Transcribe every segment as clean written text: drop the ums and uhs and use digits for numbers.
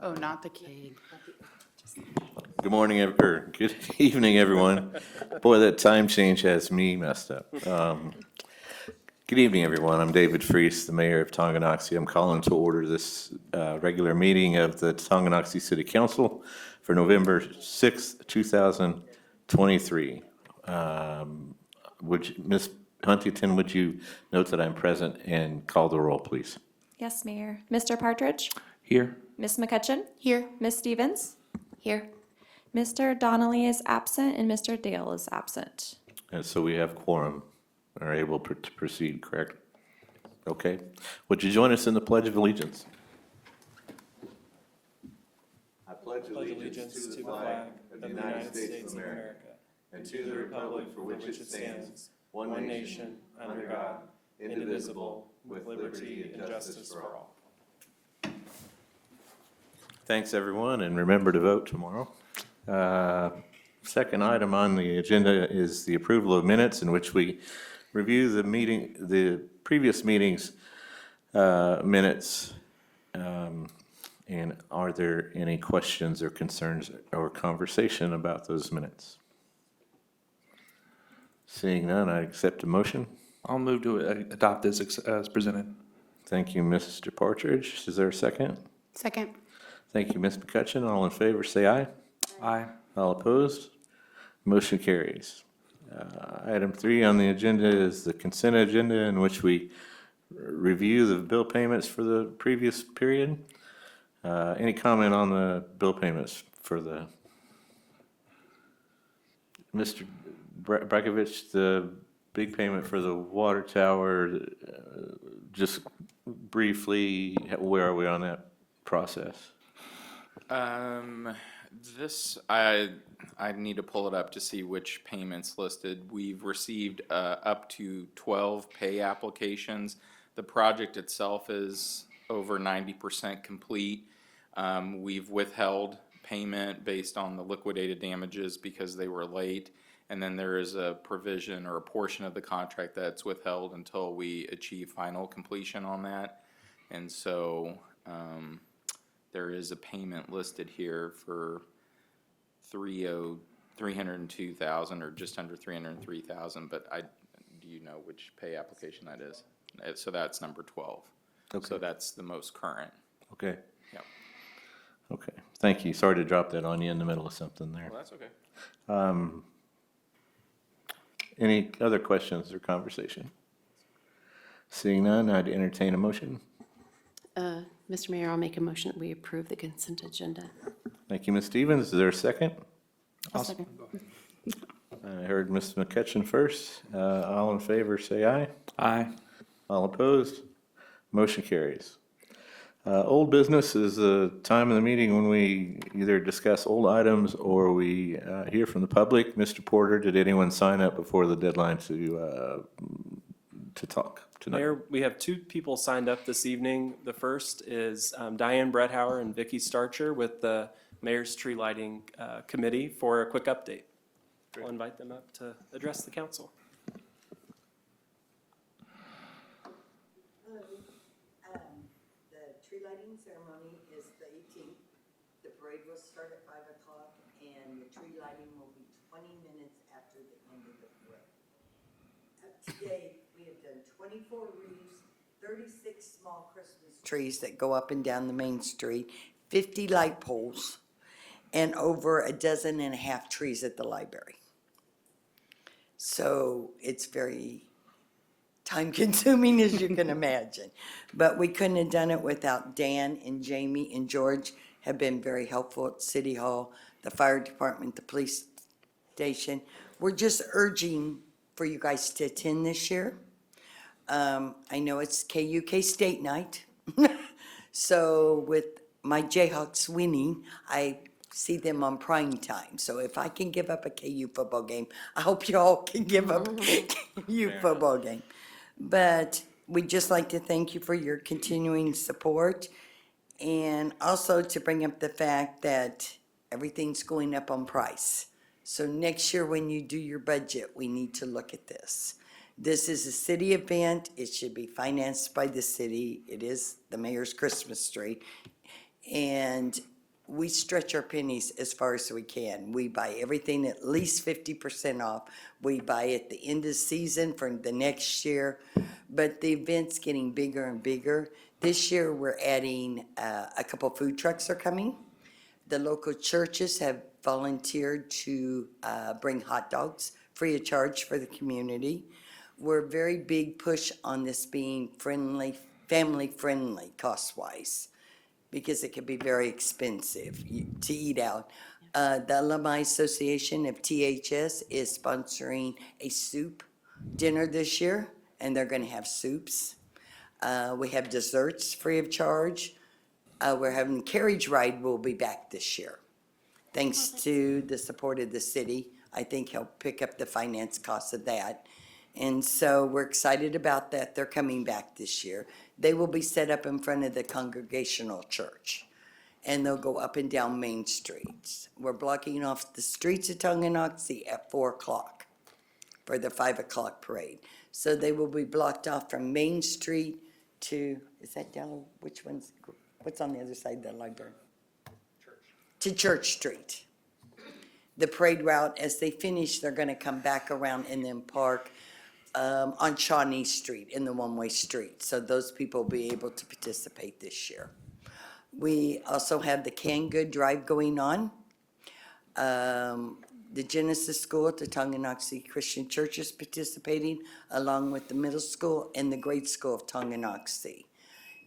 Oh, not the cake. Good morning, or good evening, everyone. Boy, that time change has me messed up. Good evening, everyone. I'm David Freese, the mayor of Tonganoxie. I'm calling to order this regular meeting of the Tonganoxie City Council for November 6th, 2023. Ms. Huntington, would you note that I'm present and call the roll, please? Yes, Mayor. Mr. Partridge? Here. Ms. McCutcheon? Here. Ms. Stevens? Here. Mr. Donnelly is absent and Mr. Dale is absent. And so we have quorum, are able to proceed, correct? Okay. Would you join us in the Pledge of Allegiance? I pledge allegiance to the flag of the United States of America and to the republic for which it stands, one nation, under God, indivisible, with liberty and justice for all. Thanks, everyone, and remember to vote tomorrow. Second item on the agenda is the approval of minutes in which we review the previous meeting's minutes. And are there any questions or concerns or conversation about those minutes? Seeing none, I accept a motion. I'll move to adopt this as presented. Thank you, Mr. Partridge. Is there a second? Second. Thank you, Ms. McCutcheon. All in favor, say aye. Aye. All opposed? Motion carries. Item 3 on the agenda is the consent agenda in which we review the bill payments for the previous period. Any comment on the bill payments for the, Mr. Brakovich, the big payment for the water tower, just briefly, where are we on that process? I need to pull it up to see which payments listed. We've received up to 12 pay applications. The project itself is over 90% complete. We've withheld payment based on the liquidated damages because they were late. And then there is a provision or a portion of the contract that's withheld until we achieve final completion on that. And so there is a payment listed here for $302,000 or just under $303,000. But do you know which pay application that is? So that's number 12. Okay. So that's the most current. Okay. Yep. Okay. Thank you. Sorry to drop that on you in the middle of something there. Well, that's okay. Any other questions or conversation? Seeing none, I'd entertain a motion. Mr. Mayor, I'll make a motion that we approve the consent agenda. Thank you, Ms. Stevens. Is there a second? I'll second. I heard Ms. McCutcheon first. All in favor, say aye. Aye. All opposed? Motion carries. Old business is the time of the meeting when we either discuss old items or we hear from the public. Mr. Porter, did anyone sign up before the deadline to talk tonight? Mayor, we have 2 people signed up this evening. The first is Diane Bretthauer and Vicky Starcher with the Mayor's Tree Lighting Committee for a quick update. I'll invite them up to address the council. The tree lighting ceremony is the 18th. The parade will start at 5 o'clock and the tree lighting will be 20 minutes after the end of the parade. Today, we have done 24 wreaths, 36 small Christmas trees that go up and down the main street, 50 light poles, and over 12.5 trees at the library. So it's very time consuming, as you can imagine. But we couldn't have done it without Dan and Jamie and George have been very helpful at City Hall, the fire department, the police station. We're just urging for you guys to attend this year. I know it's KUK State Night. So with my Jayhawks winning, I see them on prime time. So if I can give up a KU football game, I hope you all can give up a KU football game. But we'd just like to thank you for your continuing support and also to bring up the fact that everything's going up on price. So next year when you do your budget, we need to look at this. This is a city event. It should be financed by the city. It is the mayor's Christmas tree. And we stretch our pennies as far as we can. We buy everything at least 50% off. We buy at the end of the season for the next year, but the event's getting bigger and bigger. This year, we're adding, a couple food trucks are coming. The local churches have volunteered to bring hot dogs free of charge for the community. We're very big push on this being friendly, family-friendly cost-wise, because it can be very expensive to eat out. The Alumni Association of THS is sponsoring a soup dinner this year, and they're gonna have soups. We have desserts free of charge. We're having carriage ride will be back this year. Thanks to the support of the city, I think helped pick up the finance costs of that. And so we're excited about that. They're coming back this year. They will be set up in front of the Congregational Church, and they'll go up and down Main Streets. We're blocking off the streets of Tonganoxie at 4 o'clock for the 5 o'clock parade. So they will be blocked off from Main Street to, is that down, which one's, what's on the other side of the library? To Church Street. The parade route, as they finish, they're gonna come back around and then park on Shawnee Street in the one-way street. So those people will be able to participate this year. We also have the Canned Good Drive going on. The Genesis School at the Tonganoxie Christian Church is participating, along with the middle school and the grade school of Tonganoxie.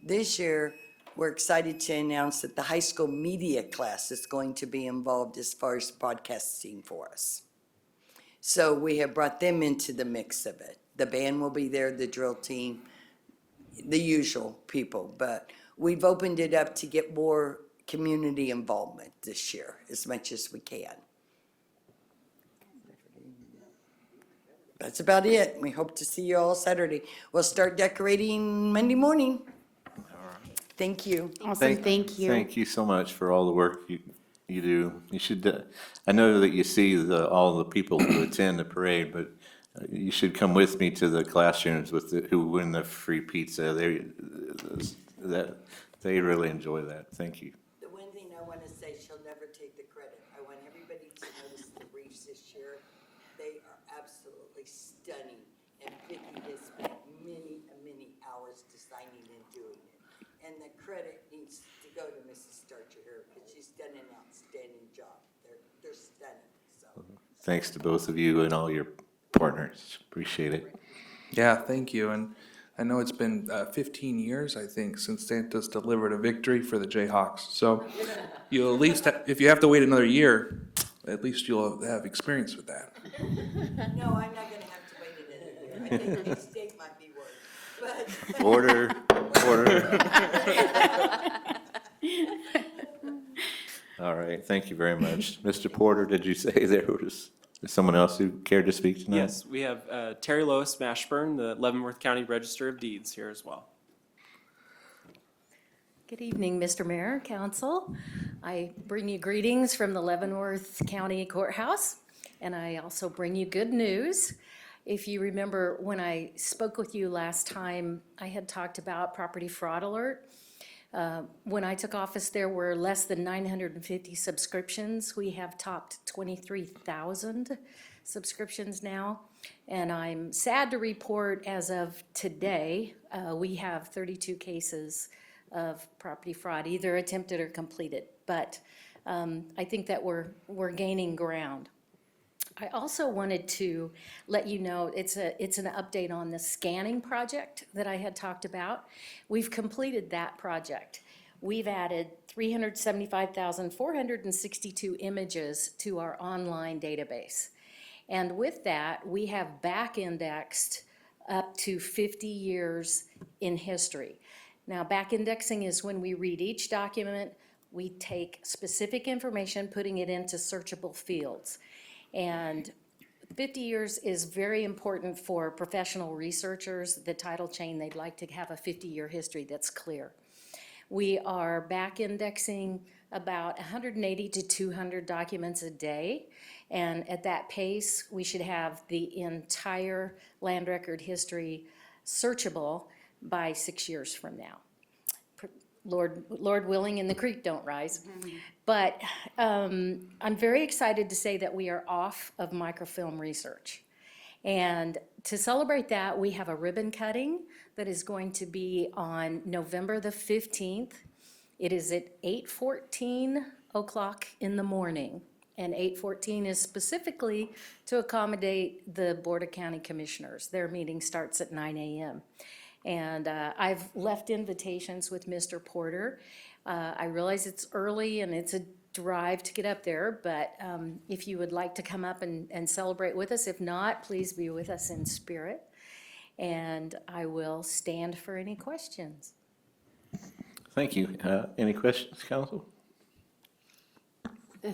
This year, we're excited to announce that the high school media class is going to be involved as far as broadcasting for us. So we have brought them into the mix of it. The band will be there, the drill team, the usual people, but we've opened it up to get more community involvement this year as much as we can. That's about it. We hope to see you all Saturday. We'll start decorating Monday morning. Thank you. Awesome, thank you. Thank you so much for all the work you do. You should, I know that you see all the people who attend the parade, but you should come with me to the classrooms who win the free pizza. They really enjoy that. Thank you. The one thing I want to say, she'll never take the credit. I want everybody to notice the wreaths this year. They are absolutely stunning, and Vicki has spent many hours designing and doing it. And the credit needs to go to Mrs. Starcher here, because she's done an outstanding job. They're stunning, so. Thanks to both of you and all your partners. Appreciate it. Yeah, thank you. And I know it's been 15 years, I think, since Santa's delivered a victory for the Jayhawks. So you'll at least, if you have to wait another year, at least you'll have experience with that. No, I'm not gonna have to wait another year. I think next state might be worse, but. Order. All right, thank you very much. Mr. Porter, did you say there was someone else who cared to speak tonight? Yes, we have Terry Lois Mashburn, the Leavenworth County Register of Deeds, here as well. Good evening, Mr. Mayor, Council. I bring you greetings from the Leavenworth County Courthouse, and I also bring you good news. If you remember, when I spoke with you last time, I had talked about property fraud alert. When I took office, there were less than 950 subscriptions. We have topped 23,000 subscriptions now. And I'm sad to report, as of today, we have 32 cases of property fraud, either attempted or completed. But I think that we're gaining ground. I also wanted to let you know, it's an update on the scanning project that I had talked about. We've completed that project. We've added 375,462 images to our online database. And with that, we have back indexed up to 50 years in history. Now, back indexing is when we read each document, we take specific information, putting it into searchable fields. And 50 years is very important for professional researchers. The title chain, they'd like to have a 50-year history that's clear. We are back indexing about 180 to 200 documents a day. And at that pace, we should have the entire land record history searchable by 6 years from now. Lord willing, and the creek don't rise. But I'm very excited to say that we are off of microfilm research. And to celebrate that, we have a ribbon cutting that is going to be on November the 15th. It is at 8:14 o'clock in the morning. And 8:14 is specifically to accommodate the Board of County Commissioners. Their meeting starts at 9 a.m. And I've left invitations with Mr. Porter. I realize it's early and it's a drive to get up there, but if you would like to come up and celebrate with us, if not, please be with us in spirit. And I will stand for any questions. Thank you. Any questions, council?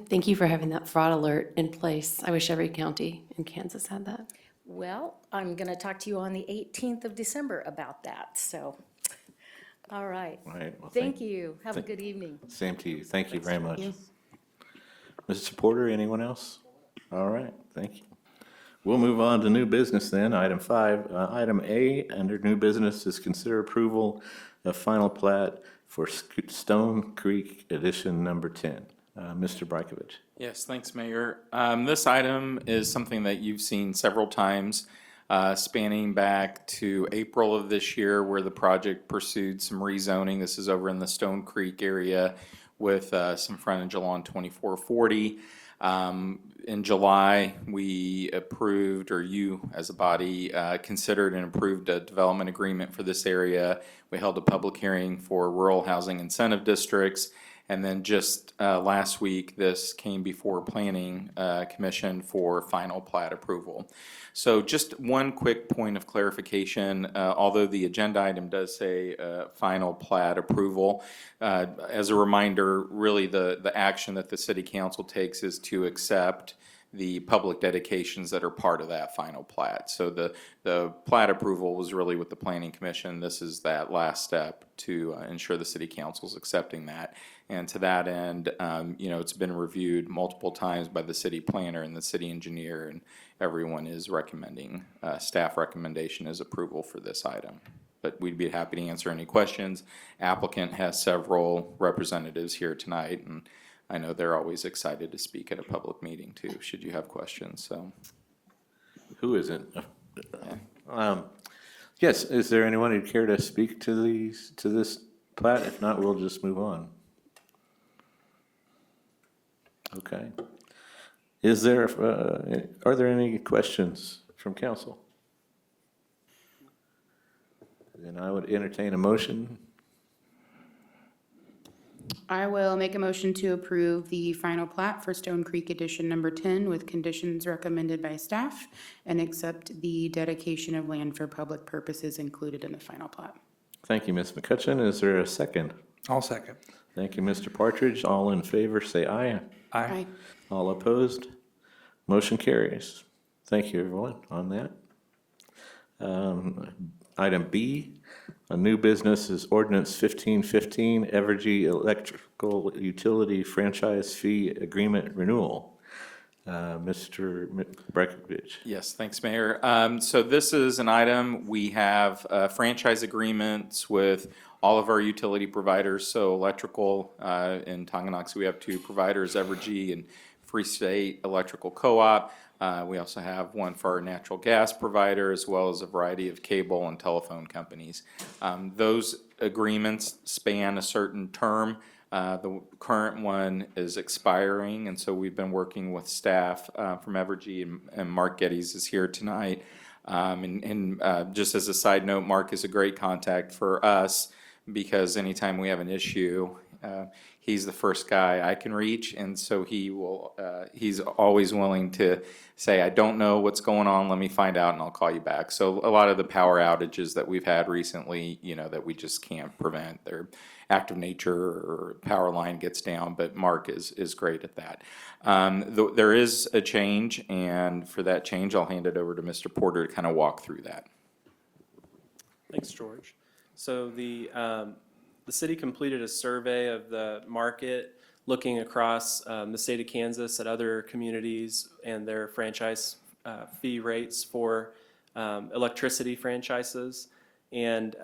Thank you for having that fraud alert in place. I wish every county in Kansas had that. Well, I'm going to talk to you on the 18th of December about that, so, all right. All right. Well, Thank you. Have a good evening. Same to you. Thank you very much. you. Mr. Porter, anyone else? All right, thank you. We'll move on to new business then, item 5. Item A, under new business, is consider approval of final plat for Stone Creek Edition Number 10. Mr. Brajkovic. Yes, thanks, Mayor. This item is something that you've seen several times, spanning back to April of this year, where the project pursued some rezoning. This is over in the Stone Creek area with some frontage along 2440. In July, we approved, or you as a body considered and approved a development agreement for this area. We held a public hearing for rural housing incentive districts. And then just last week, this came before Planning Commission for final plat approval. So just one quick point of clarification, although the agenda item does say final plat approval, as a reminder, really the action that the city council takes is to accept the public dedications that are part of that final plat. So the plat approval was really with the Planning Commission. This is that last step to ensure the city council is accepting that. And to that end, it's been reviewed multiple times by the city planner and the city engineer, and everyone is recommending, staff recommendation is approval for this item. But we'd be happy to answer any questions. Applicant has several representatives here tonight, and I know they're always excited to speak at a public meeting too, should you have questions, so. Who isn't? Yes, is there anyone who'd care to speak to this plat? If not, we'll just move on. Okay. Are there any questions from council? Then I would entertain a motion. I will make a motion to approve the final plat for Stone Creek Edition Number 10 with conditions recommended by staff and accept the dedication of land for public purposes included in the final plat. Thank you, Ms. McCutcheon. Is there a second? I'll second. Thank you, Mr. Partridge. All in favor, say aye. Aye. All opposed? Motion carries. Thank you, everyone, on that. Item B, a new business is ordinance 1515, Evergy Electrical Utility Franchise Fee Agreement Renewal. Mr. Brajkovic. Yes, thanks, Mayor. So this is an item, we have franchise agreements with all of our utility providers. So electrical, in Tonganoxie, we have 2 providers, Evergy and Free State Electrical Co-op. We also have one for our natural gas provider, as well as a variety of cable and telephone companies. Those agreements span a certain term. The current one is expiring, and so we've been working with staff from Evergy, and Mark Geddes is here tonight. Just as a side note, Mark is a great contact for us, because anytime we have an issue, he's the first guy I can reach, and so he's always willing to say, I don't know what's going on, let me find out and I'll call you back. So a lot of the power outages that we've had recently, that we just can't prevent, they're act of nature or power line gets down, but Mark is great at that. There is a change, and for that change, I'll hand it over to Mr. Porter to kind of walk through that. Thanks, George. So the city completed a survey of the market, looking across the state of Kansas at other communities and their franchise fee rates for electricity franchises. And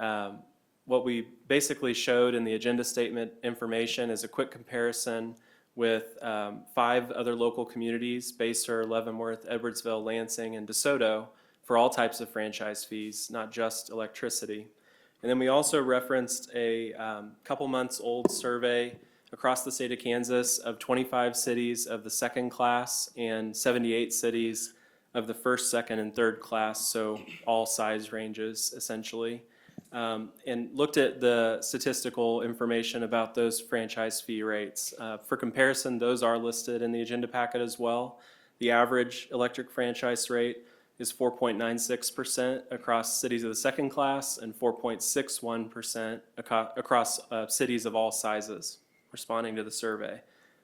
What we basically showed in the agenda statement information is a quick comparison with 5 other local communities, Basehor, Leavenworth, Edwardsville, Lansing, and DeSoto, for all types of franchise fees, not just electricity. And then we also referenced a couple months old survey across the state of Kansas of 25 cities of the second class and 78 cities of the first, second, and third class, so all size ranges essentially. And looked at the statistical information about those franchise fee rates. For comparison, those are listed in the agenda packet as well. The average electric franchise rate is 4.96% across cities of the second class and 4.61% across cities of all sizes responding to the survey.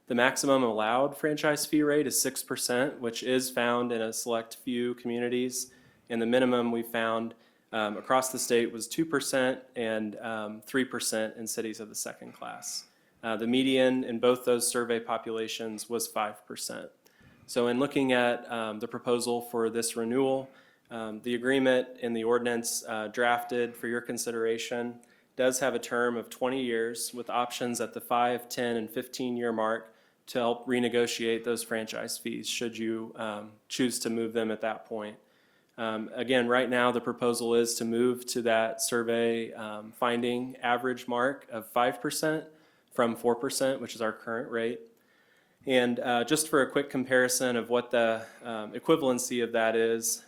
The maximum allowed franchise fee rate is 6%, which is found in a select few communities, and the minimum we found across the state was 2% and 3% in cities of the second class. The median in both those survey populations was 5%. So in looking at the proposal for this renewal, the agreement in the ordinance drafted for your consideration does have a term of 20 years with options at the 5, 10, and 15-year mark to help renegotiate those franchise fees should you choose to move them at that point. Again, right now, the proposal is to move to that survey finding average mark of 5% from 4%, which is our current rate. And just for a quick comparison of what the equivalency of that is,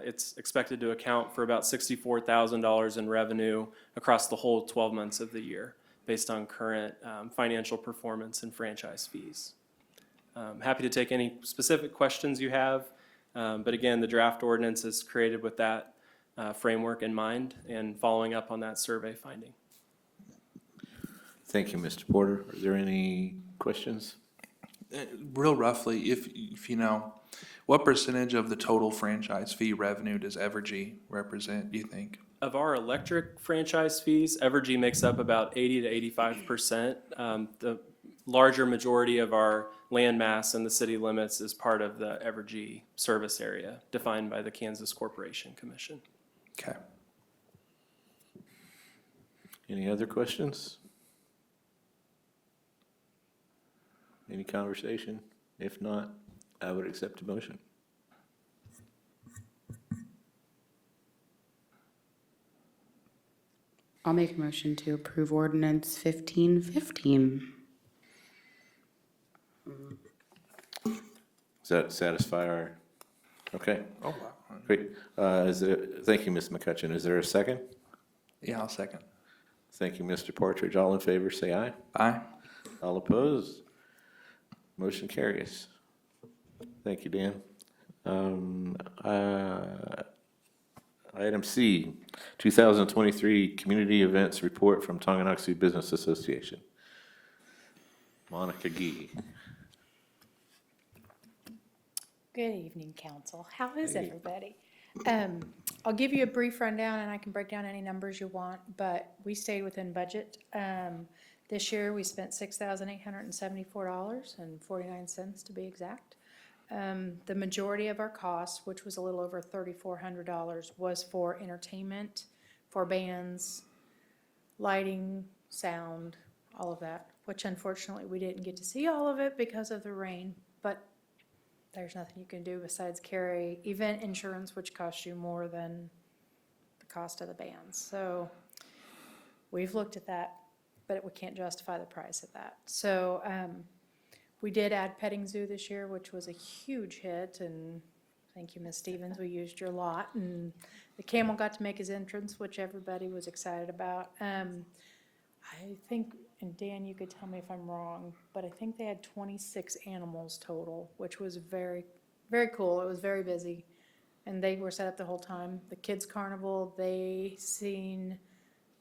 it's expected to account for about $64,000 in revenue across the whole 12 months of the year, based on current financial performance and franchise fees. Happy to take any specific questions you have. But again, the draft ordinance is created with that framework in mind and following up on that survey finding. Thank you, Mr. Porter. Are there any questions? Real roughly, if you know, what percentage of the total franchise fee revenue does Evergy represent, do you think? Of our electric franchise fees, Evergy makes up about 80 to 85%. The larger majority of our land mass in the city limits is part of the Evergy service area defined by the Kansas Corporation Commission. Okay. Any other questions? Any conversation? If not, I would accept a motion. I'll make a motion to approve ordinance 1515. Does that satisfy our, okay, Oh, wow. great. Thank you, Ms. McCutcheon. Is there a second? Yeah, I'll second. Thank you, Mr. Partridge. All in favor, say aye. Aye. All opposed? Motion carries. Thank you, Dan. Item C, 2023 Community Events Report from Tonganoxie Business Association. Monica Gee. Good evening, council. How is everybody? I'll give you a brief rundown and I can break down any numbers you want, but we stayed within budget. This year, we spent $6,874.49 to be exact. The majority of our costs, which was a little over $3,400, was for entertainment, for bands, lighting, sound, all of that, which unfortunately we didn't get to see all of it because of the rain, but there's nothing you can do besides carry event insurance, which costs you more than the cost of the bands. So we've looked at that, but we can't justify the price of that. So we did add petting zoo this year, which was a huge hit, and thank you, Ms. Stevens, we used your lot, and the camel got to make his entrance, which everybody was excited about. I think, and Dan, you could tell me if I'm wrong, but I think they had 26 animals total, which was very, very cool. It was very busy, and they were set up the whole time. The kids' carnival, they seen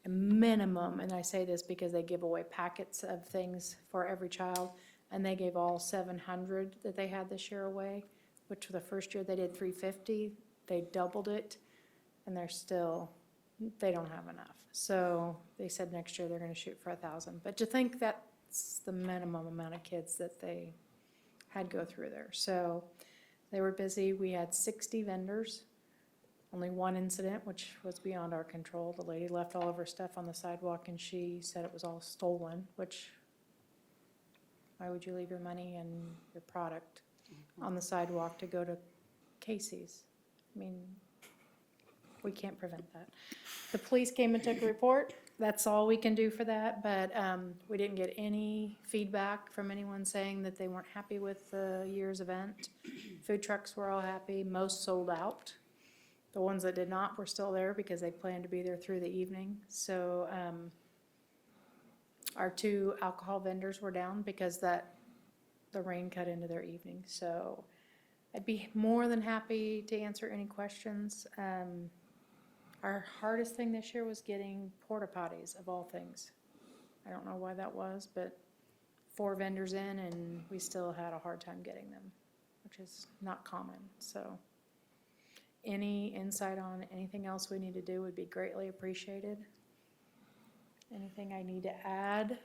a minimum, and I say this because they give away packets of things for every child, and they gave all 700 that they had this year away, which for the first year they did 350. They doubled it, and they don't have enough. So they said next year they're going to shoot for 1,000. But to think that's the minimum amount of kids that they had go through there. So they were busy. We had 60 vendors. only one incident, which was beyond our control. The lady left all of her stuff on the sidewalk and she said it was all stolen, which, why would you leave your money and your product on the sidewalk to go to Casey's? I mean, we can't prevent that. The police came and took a report. That's all we can do for that, but we didn't get any feedback from anyone saying that they weren't happy with the year's event. Food trucks were all happy. Most sold out. The ones that did not were still there because they planned to be there through the evening. So our 2 alcohol vendors were down because the rain cut into their evening. So I'd be more than happy to answer any questions. Our hardest thing this year was getting porta potties, of all things. I don't know why that was, but 4 vendors in and we still had a hard time getting them, which is not common. So any insight on anything else we need to do would be greatly appreciated. Anything I need to add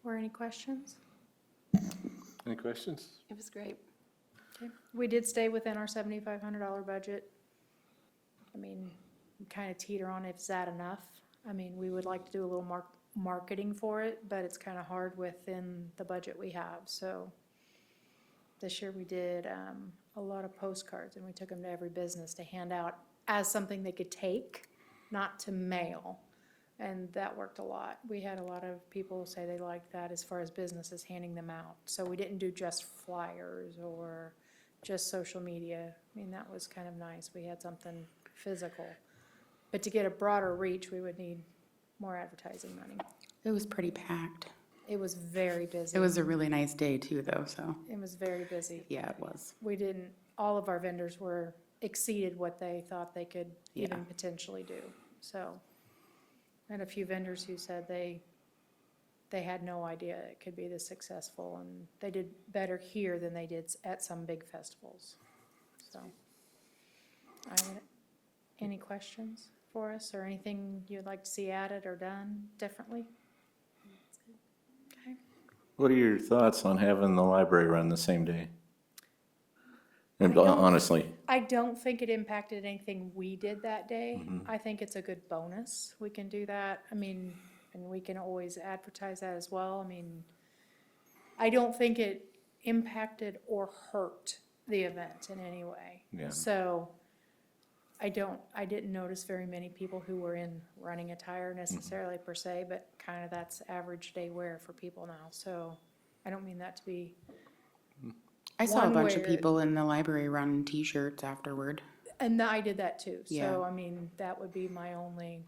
or any questions? Any questions? It was great. Okay. We did stay within our $7,500 budget. I mean, we kind of teeter on if is that enough. I mean, we would like to do a little marketing for it, but it's kind of hard within the budget we have. So this year we did a lot of postcards and we took them to every business to hand out as something they could take, not to mail. And that worked a lot. We had a lot of people say they liked that as far as businesses handing them out. So we didn't do just flyers or just social media. I mean, that was kind of nice. We had something physical. But to get a broader reach, we would need more advertising money. It was pretty packed. It was very busy. It was a really nice day too, though, so, It was very busy. yeah, it was. We didn't, all of our vendors exceeded what they thought they could even Yeah. potentially do. So, I had a few vendors who said they had no idea it could be this successful, and they did better here than they did at some big festivals. So, any questions for us, or anything you'd like to see added or done differently? Okay. What are your thoughts on having the library run the same day? And honestly, I don't think it impacted anything we did that day. I think it's a good bonus. We can do that. I mean, and we can always advertise that as well. I mean, I don't think it impacted or hurt the event in any way. Yeah. So I didn't notice very many people who were in running attire necessarily per se, but kind of that's average day wear for people now. So I don't mean that to be. I saw a One bunch of where- people in the library run T-shirts afterward. And I did that too. Yeah. So, I mean, that would be my only,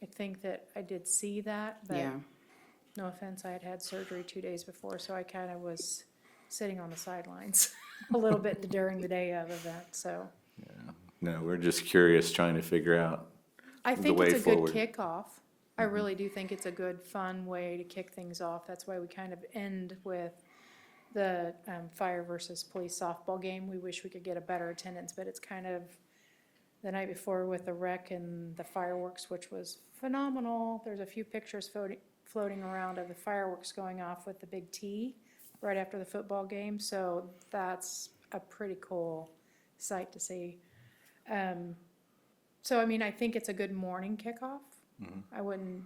I think that I did see that, but Yeah, no offense, I had had surgery 2 days before, so I kind of was sitting on the sidelines a little bit during the day of event, so. no, we're just curious, trying to figure out. I The think way it's a good forward. kickoff. I really do think it's a good, fun way to kick things off. That's why we kind of end with the fire versus police softball game. We wish we could get a better attendance, but it's kind of the night before with the wreck and the fireworks, which was phenomenal. There's a few pictures floating around of the fireworks going off with the big T right after the football game. So that's a pretty cool sight to see. So, I mean, I think it's a good morning kickoff. I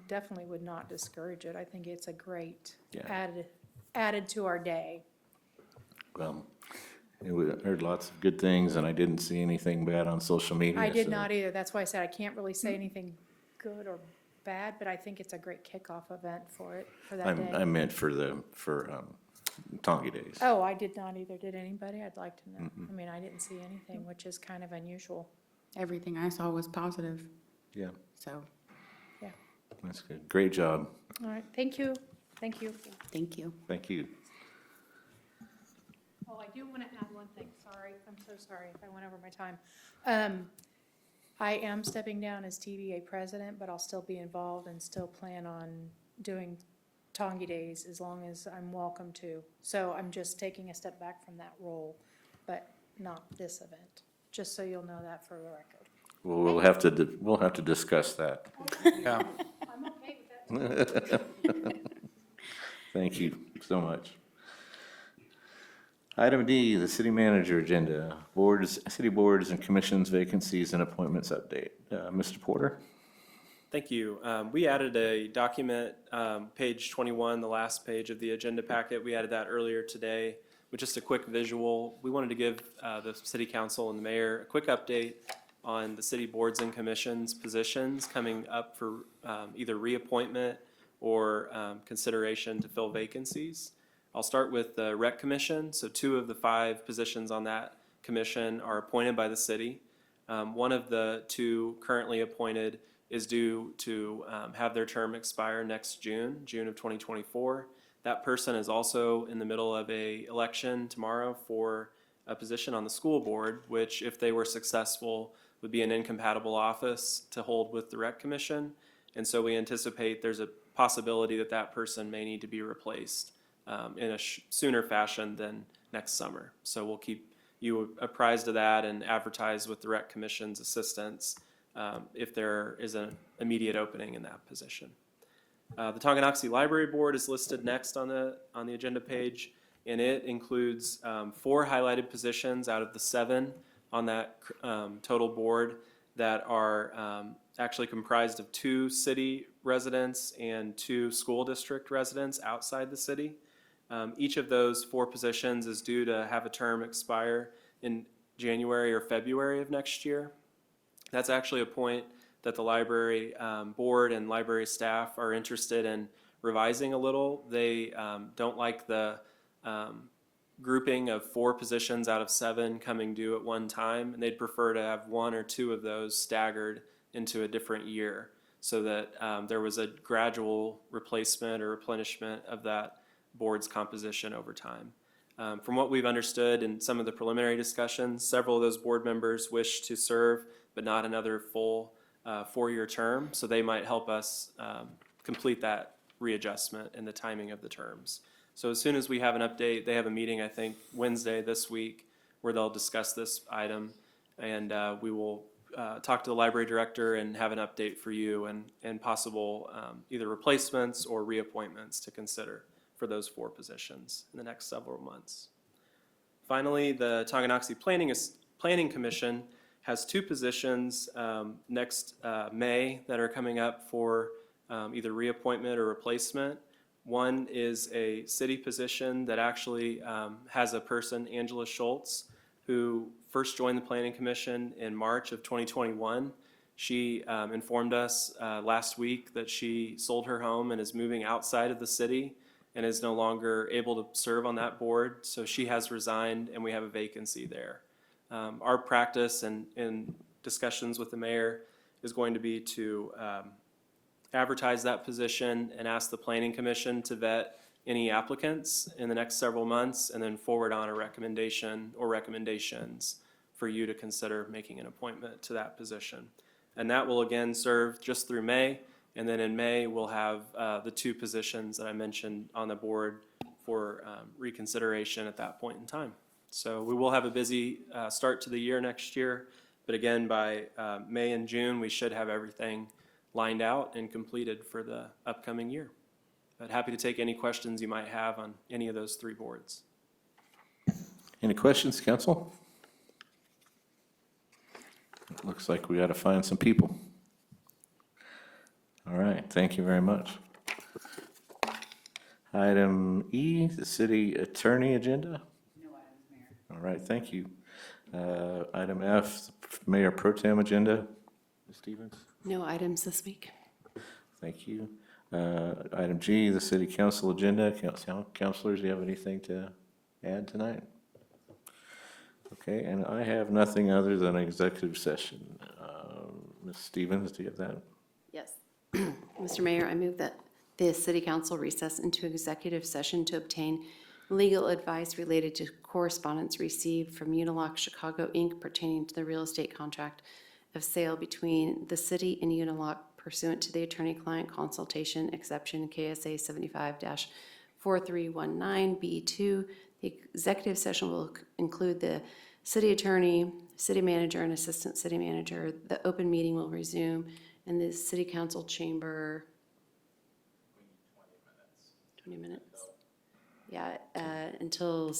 definitely would not discourage it. I think it's a great Yeah. added to our day. Well, I heard lots of good things, and I didn't see anything bad on social media. I did so- not either. That's why I said I can't really say anything good or bad, but I think it's a great kickoff event for that day. I meant for Tongi Days. Oh, I did not either. Did anybody? I'd like to know. I mean, I didn't see anything, which is kind of unusual. everything I saw was positive, Yeah, so, that's good. Great job. All right, thank you. Thank you. thank you. Thank you. Oh, I do want to add one thing. Sorry, I'm so sorry if I went over my time. I am stepping down as TBA president, but I'll still be involved and still plan on doing Tongi Days as long as I'm welcome to. So I'm just taking a step back from that role, but not this event, just so you'll know that for the record. Well, we'll have to discuss that. Yeah. I'm okay with that. Thank you so much. Item D, the city manager agenda, city boards and commissions vacancies and appointments update. Mr. Porter? Thank you. We added a document, page 21, the last page of the agenda packet. We added that earlier today with just a quick visual. We wanted to give the city council and the mayor a quick update on the city boards and commissions positions coming up for either reappointment or consideration to fill vacancies. I'll start with the rec commission. So 2 of the 5 positions on that commission are appointed by the city. One of the 2 currently appointed is due to have their term expire next June of 2024. That person is also in the middle of a election tomorrow for a position on the school board, which if they were successful would be an incompatible office to hold with the rec commission. And so we anticipate there's a possibility that that person may need to be replaced in a sooner fashion than next summer. So we'll keep you apprised of that and advertise with the rec commission's assistance if there is an immediate opening in that position. The Tonganoxie Library Board is listed next on the agenda page, and it includes 4 highlighted positions out of the 7 on that total board that are actually comprised of 2 city residents and 2 school district residents outside the city. Each of those 4 positions is due to have a term expire in January or February of next year. That's actually a point that the library board and library staff are interested in revising a little. They don't like the grouping of 4 positions out of 7 coming due at one time, and they'd prefer to have 1 or 2 of those staggered into a different year so that there was a gradual replacement or replenishment of that board's composition over time. From what we've understood in some of the preliminary discussions, several of those board members wish to serve, but not another full 4-year term, so they might help us complete that readjustment and the timing of the terms. So as soon as we have an update, they have a meeting, I think, Wednesday this week, where they'll discuss this item, and we will talk to the library director and have an update for you and possible either replacements or reappointments to consider for those 4 positions in the next several months. Finally, the Tonganoxie Planning Commission has 2 positions next May that are coming up for either reappointment or replacement. One is a city position that actually has a person, Angela Schultz, who first joined the Planning Commission in March of 2021. She informed us last week that she sold her home and is moving outside of the city and is no longer able to serve on that board. So she has resigned and we have a vacancy there. Our practice and in discussions with the mayor is going to be to advertise that position and ask the Planning Commission to vet any applicants in the next several months and then forward on a recommendation or recommendations for you to consider making an appointment to that position. And that will again serve just through May, and then in May we'll have the 2 positions that I mentioned on the board for reconsideration at that point in time. So we will have a busy start to the year next year, but again by May and June we should have everything lined out and completed for the upcoming year. But happy to take any questions you might have on any of those 3 boards. Any questions, council? It looks like we got to find some people. All right, thank you very much. Item E, the city attorney agenda. No items, Mayor. All right, thank you. Item F, Mayor Pro Tem agenda. Ms. Stevens? No items this week. Thank you. Item G, the city council agenda. Councilors, do you have anything to add tonight? Okay, and I have nothing other than executive session. Ms. Stevens, do you have that? Yes. Mr. Mayor, I move that the city council recess into executive session to obtain legal advice related to correspondence received from Unilock Chicago, Inc. pertaining to the real estate contract of sale between the city and Unilock pursuant to the attorney-client consultation exception KSA 75-4319B2. The executive session will include the city attorney, city manager, and assistant city manager. The open meeting will resume in the city council chamber. 20 minutes. Yeah, until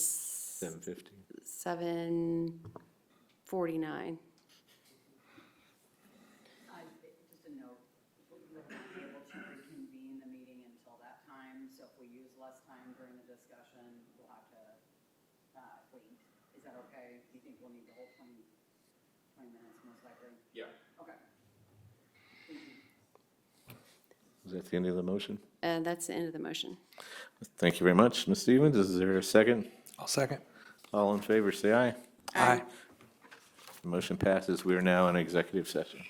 7:50. 7:49. Just a note, we're not able to reconvene the meeting until that time, so if we use less time during the discussion, we'll have to wait. Is that okay? Do you think we'll need the whole 20 minutes most likely? Yeah. Okay. Thank you. Is that the end of the motion? And that's the end of the motion. Thank you very much. Ms. Stevens, is there a second? I'll second. All in favor, say aye. Aye. The motion passes. We are now in executive session.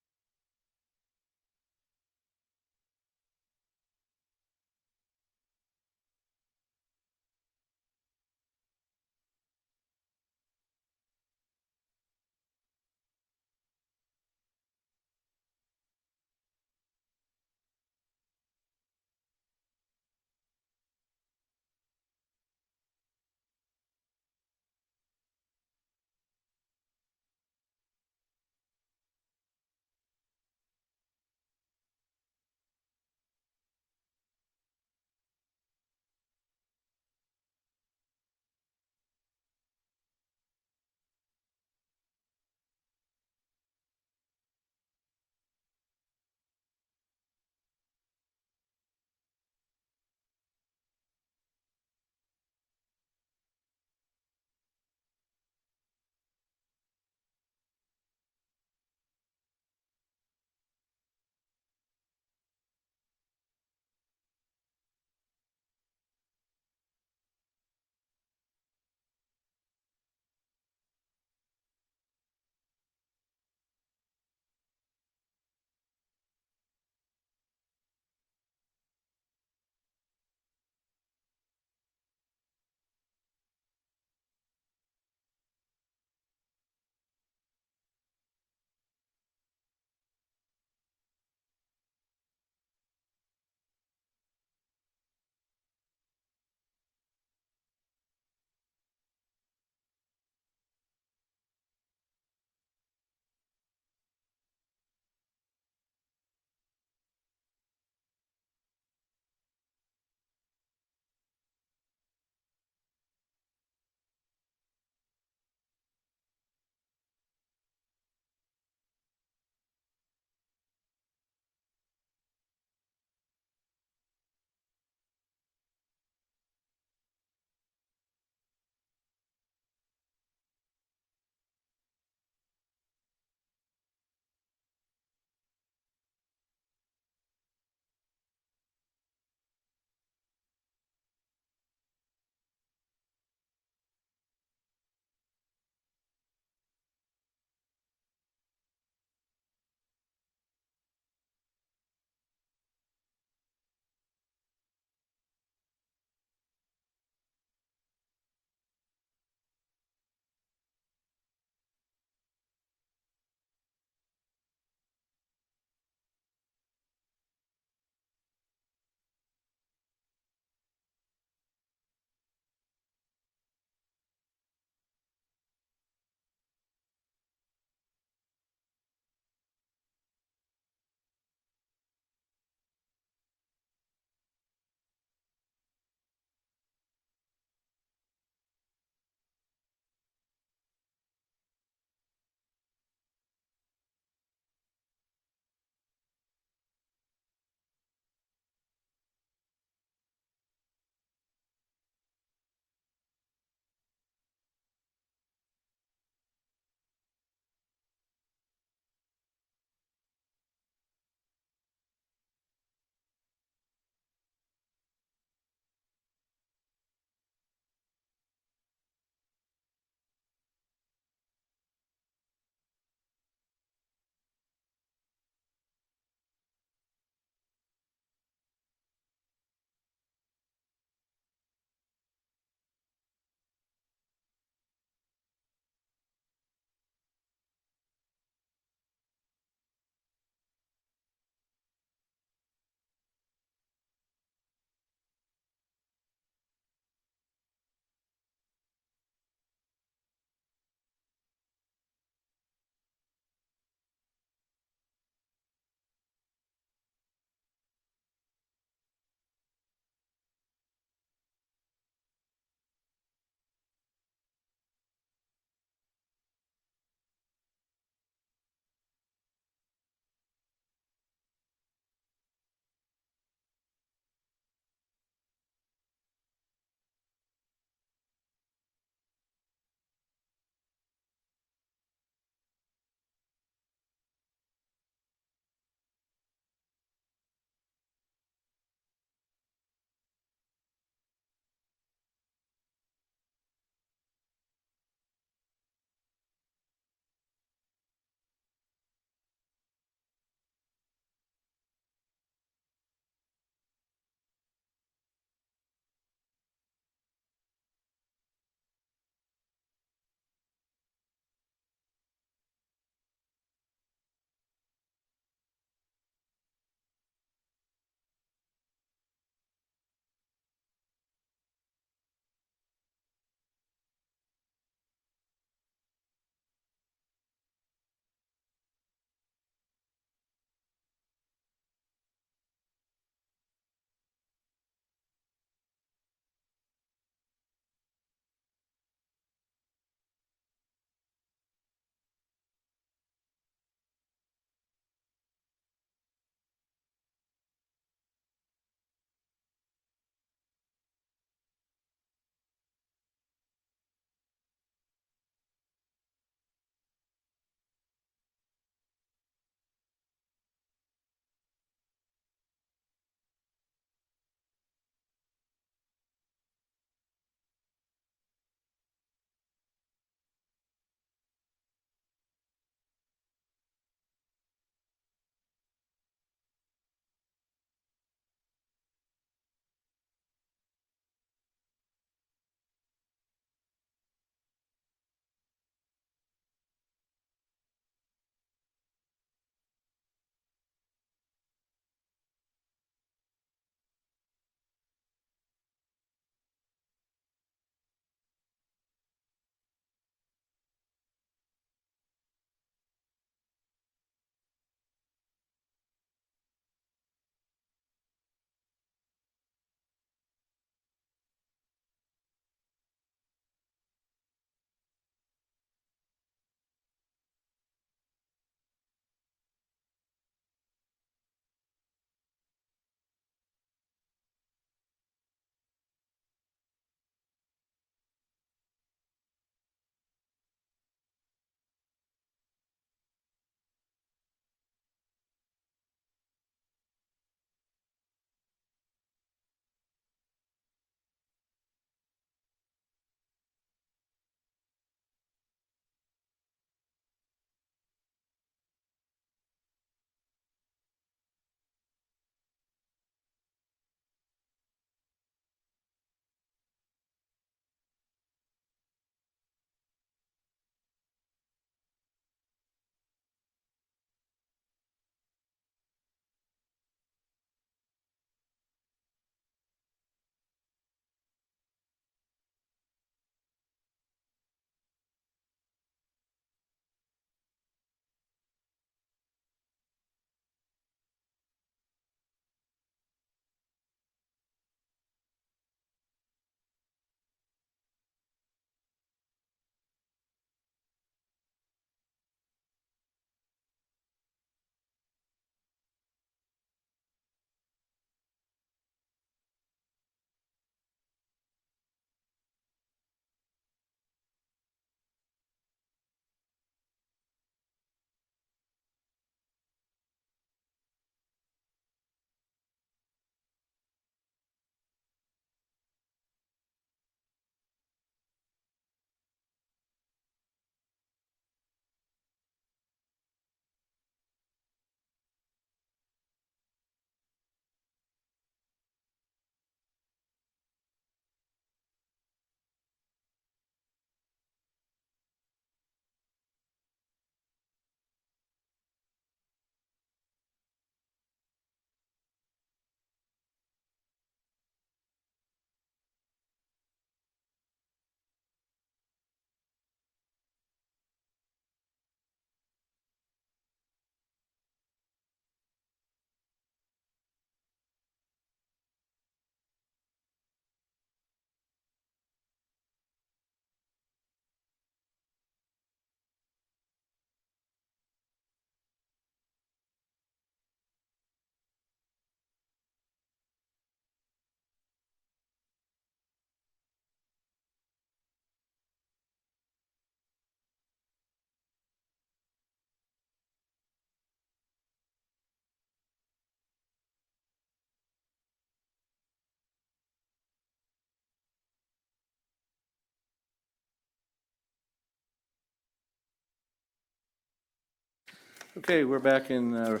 Okay, we're back in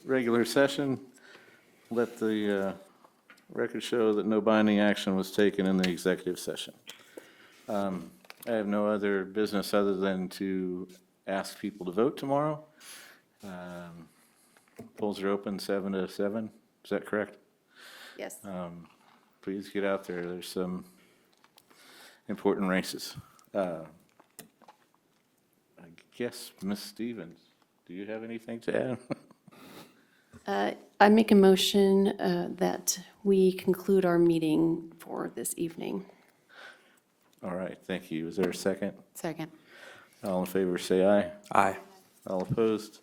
regular session. Let the record show that no binding action was taken in the executive session. I have no other business other than to ask people to vote tomorrow. Polls are open 7 to 7, is that correct? Yes. Please get out there, there's some important races. I guess, Ms. Stevens, do you have anything to add? I make a motion that we conclude our meeting for this evening. All right, thank you. Is there a second? Second. All in favor, say aye. Aye. All opposed?